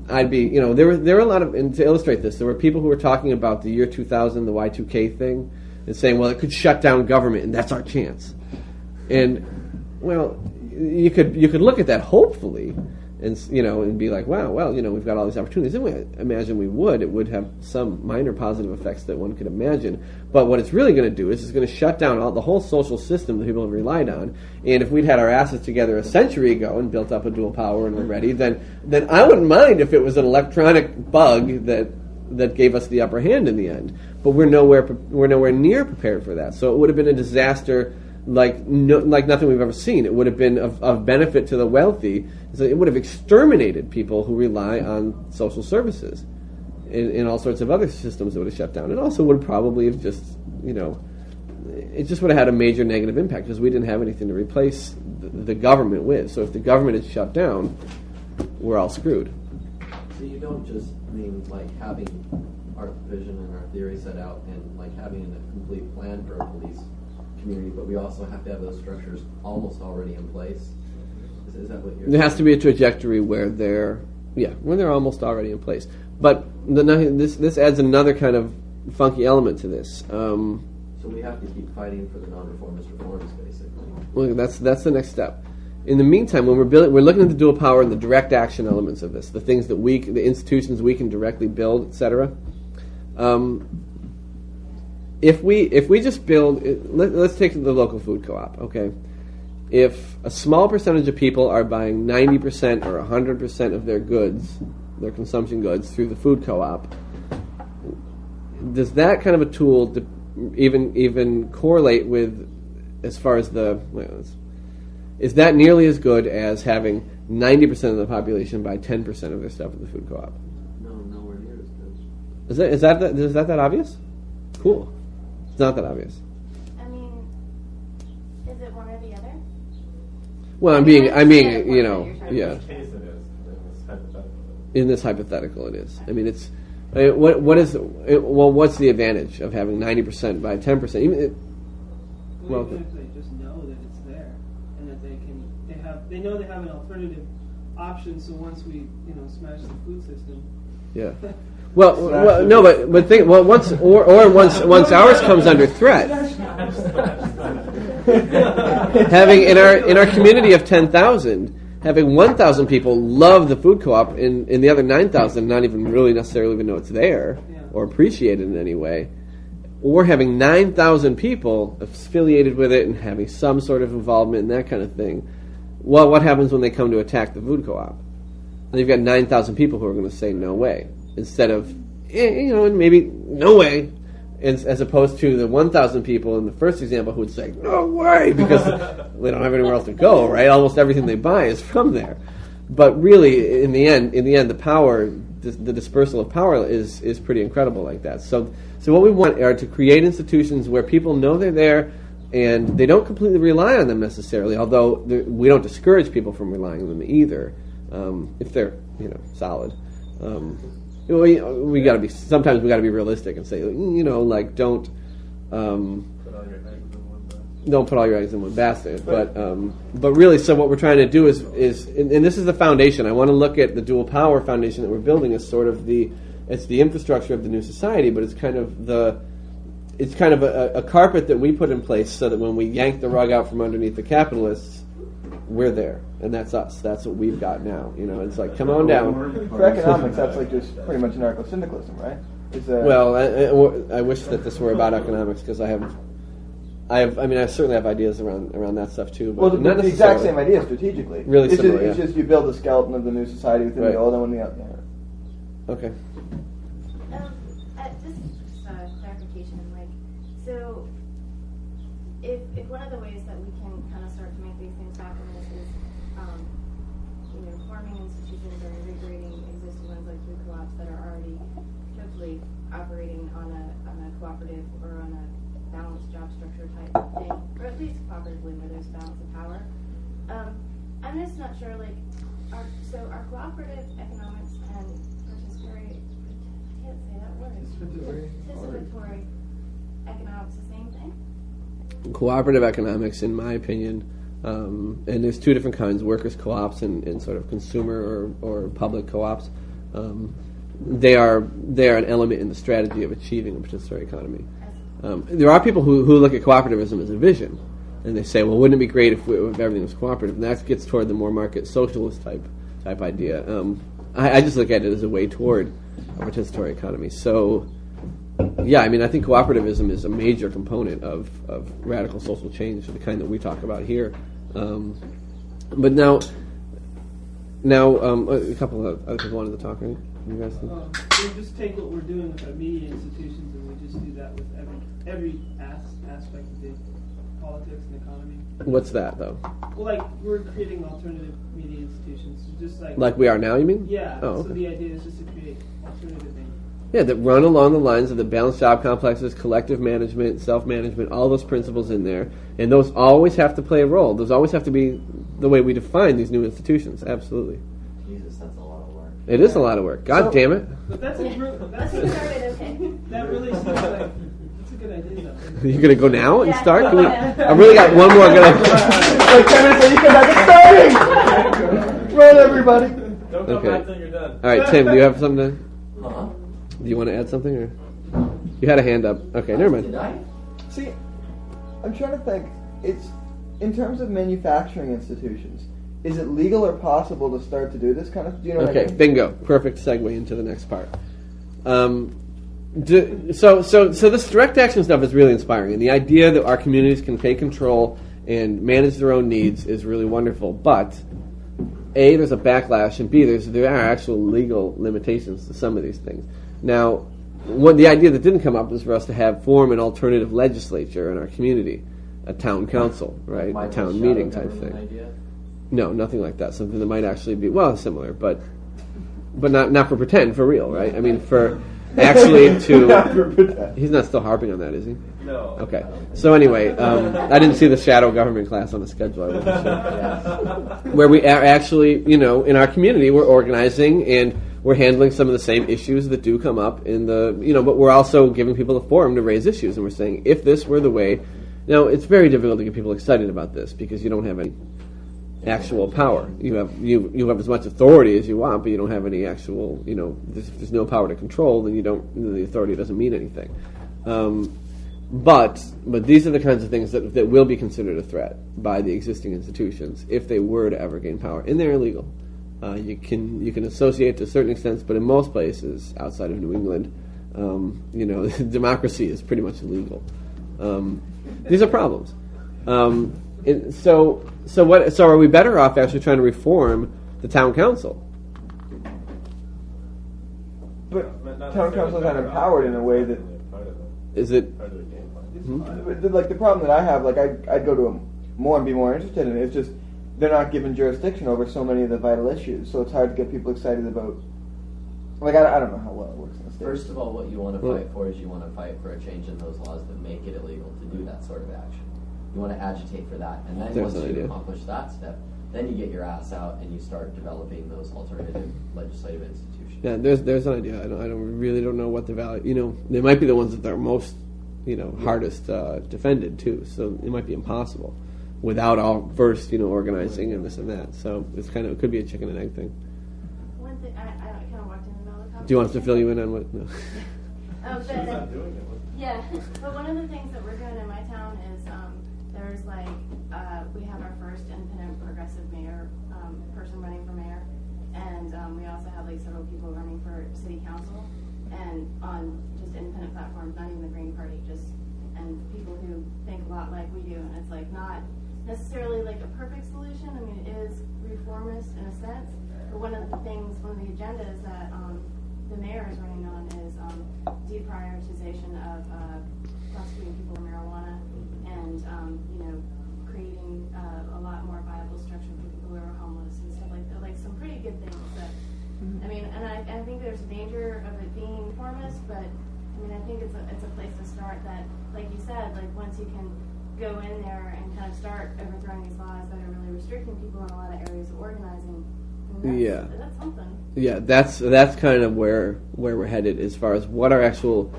I'd be, there were a lot of, and to illustrate this, there were people who were talking about the year 2000, the Y2K thing, and saying, well, it could shut down government, and that's our chance. And, well, you could look at that hopefully, and be like, wow, well, we've got all these opportunities. And I imagine we would. It would have some minor positive effects that one could imagine. But what it's really going to do is it's going to shut down the whole social system that people have relied on. And if we'd had our asses together a century ago and built up a dual power and were ready, then I wouldn't mind if it was an electronic bug that gave us the upper hand in the end. But we're nowhere near prepared for that. So it would have been a disaster like nothing we've ever seen. It would have been of benefit to the wealthy. So it would have exterminated people who rely on social services and all sorts of other systems that would have shut down. It also would probably have just, it just would have had a major negative impact because we didn't have anything to replace the government with. So if the government is shut down, we're all screwed. So you don't just mean like having our vision and our theory set out and like having a complete plan for a police community, but we also have to have those structures almost already in place. Is that what you're saying? There has to be a trajectory where they're almost already in place. But this adds another kind of funky element to this. So we have to keep fighting for the non-reformist reforms, basically. Well, that's the next step. In the meantime, when we're looking at the dual power and the direct action elements of this, the things that the institutions we can directly build, etc. If we just build, let's take the local food co-op, okay? If a small percentage of people are buying 90% or 100% of their goods, their consumption goods, through the food co-op, does that kind of a tool even correlate with, as far as is that nearly as good as having 90% of the population buy 10% of their stuff at the food co-op? No, nowhere near as good. Is that obvious? Cool. It's not that obvious. I mean, is it one or the other? Well, I'm being, yeah. In this case it is. In this hypothetical, it is. I mean, it's what's the advantage of having 90% by 10%? Even if they just know that it's there and that they know they have an alternative option. So once we smash the food system, yeah. Well, no, but think. Well, once ours comes under threat, having in our community of 10,000, having 1,000 people love the food co-op, and the other 9,000 not even really necessarily even know it's there or appreciate it in any way, or having 9,000 people affiliated with it and having some sort of involvement in that kind of thing. Well, what happens when they come to attack the food co-op? And you've got 9,000 people who are going to say no way. Instead of, and maybe no way, as opposed to the 1,000 people in the first example who would say no way because they don't have anywhere else to go, right? Almost everything they buy is from there. But really, in the end, the power, the dispersal of power is pretty incredible like that. So what we want are to create institutions where people know they're there and they don't completely rely on them necessarily, although we don't discourage people from relying on them either, if they're solid. We got to be. Sometimes we got to be realistic and say, don't put all your eggs in one basket. But really, so what we're trying to do is, and this is the foundation. I want to look at the dual power foundation that we're building as sort of the infrastructure of the new society. But it's kind of a carpet that we put in place so that when we yank the rug out from underneath the capitalists, we're there, and that's us. That's what we've got now. It's like, come on down. For economics, that's like just pretty much anarcho-syndicalism, right? Well, I wish that this were about economics because I certainly have ideas around that stuff too. But well, the exact same idea strategically. Really similar. It's just you build a skeleton of the new society within the old, and when the Okay. Just clarification, so if one of the ways that we can kind of start to make these things happen is forming institutions or invigorating existing ones like food co-ops that are already hopefully operating on a cooperative or on a balanced job structure type thing, or at least cooperatively where there's balance of power. I'm just not sure, are cooperative economics and participatory, I can't say that word, participatory economics the same thing? Cooperative economics, in my opinion, And there's two different kinds: workers' co-ops and sort of consumer or public co-ops. They are an element in the strategy of achieving a participatory economy. There are people who look at cooperativism as a vision, and they say, well, wouldn't it be great if everything was cooperative? And that gets toward the more market socialist type idea. I just look at it as a way toward a participatory economy. So, yeah, I mean, I think cooperativism is a major component of radical social change, the kind that we talk about here. But now, a couple of other people wanted to talk, right? You guys think? We just take what we're doing with our media institutions and we just do that with every aspect of the politics and economy. What's that, though? Well, like, we're creating alternative media institutions, just like we are now, you mean? Yeah, oh, okay. So the idea is just to create alternative things. Yeah, that run along the lines of the balanced job complexes, collective management, self-management, all those principles in there, and those always have to play a role. Those always have to be the way we define these new institutions, absolutely. Jesus, that's a lot of work. It is a lot of work. God damn it. But that's Let's get started, okay? That really seems like that's a good idea, though. You're going to go now and Yeah. start? I really got one more. Like 10 minutes later, you come back, it's starting! Run, everybody! Don't come Okay. back till you're done. All right, Tim, do you have something Huh? do you want to add something? Or you had a hand up. Okay, never Did mind. I? See, I'm trying to think. It's in terms of manufacturing institutions. Is it legal or possible to start to do this kind of? Do you know what I Okay, mean? bingo. Perfect segue into the next part. So this direct action stuff is really inspiring, and the idea that our communities can take control and manage their own needs is really wonderful. But A, there's a backlash, and B, there are actual legal limitations to some of these things. Now, the idea that didn't come up was for us to form an alternative legislature in our community, a town council, right, a Michael's town shadow meeting type government thing. idea? No, nothing like that. Something that might actually be similar, but not for pretend, for real, right? I mean, for actually he's not still harping on that, is he? No. Okay. So anyway, I didn't see the shadow government class on the schedule. I wasn't sure. Where we are actually, in our community, we're organizing and we're handling some of the same issues that do come up in the, but we're also giving people a forum to raise issues, and we're saying if this were the way. Now, it's very difficult to get people excited about this because you don't have any actual power. You have as much authority as you want, but you don't have any actual, if there's no power to control, then the authority doesn't mean anything. But these are the kinds of things that will be considered a threat by the existing institutions if they were to ever gain power, and they're illegal. You can associate to a certain extent, but in most places outside of New England, democracy is pretty much illegal. These are problems. So are we better off actually trying to reform the town council? But town councils aren't empowered in a way that. Is it? Like the problem that I have, like I'd go to them more and be more interested in it. It's just they're not given jurisdiction over so many of the vital issues, so it's hard to get people excited about. Like I don't know how well it works in the States. First of all, what you want to fight for is you want to fight for a change in those laws that make it illegal to do that sort of action. You want to agitate for that, and then There's once an you idea. accomplish that step, then you get your ass out and you start developing those alternative legislative institutions. Yeah, there's an idea. I don't know what the value. They might be the ones that are most, hardest defended too. So it might be impossible without all first, organizing and this and that. So it could be a chicken and egg thing. One thing, I kind of walked in the middle of the conversation. Do you want us to fill you in on what? No. She's not doing it. Yeah, but one of the things that we're doing in my town is there's we have our first independent progressive mayor person running for mayor, and we also have several people running for city council, and on just independent platforms, not even the Green Party, and people who think a lot like we do, and it's not necessarily a perfect solution. I mean, it is reformist in a sense, but one of the agendas that the mayor is running on is deprioritization of prosecuting people for marijuana and creating a lot more viable structure for people who are homeless and stuff like that. Some pretty good things that I mean, and I think there's a danger of it being reformist, but I mean I think it's a place to start that, like you said, once you can go in there and kind of start overthrowing these laws that are really restricting people in a lot of areas of organizing. That's something. Yeah, that's kind of where we're headed as far as what our actual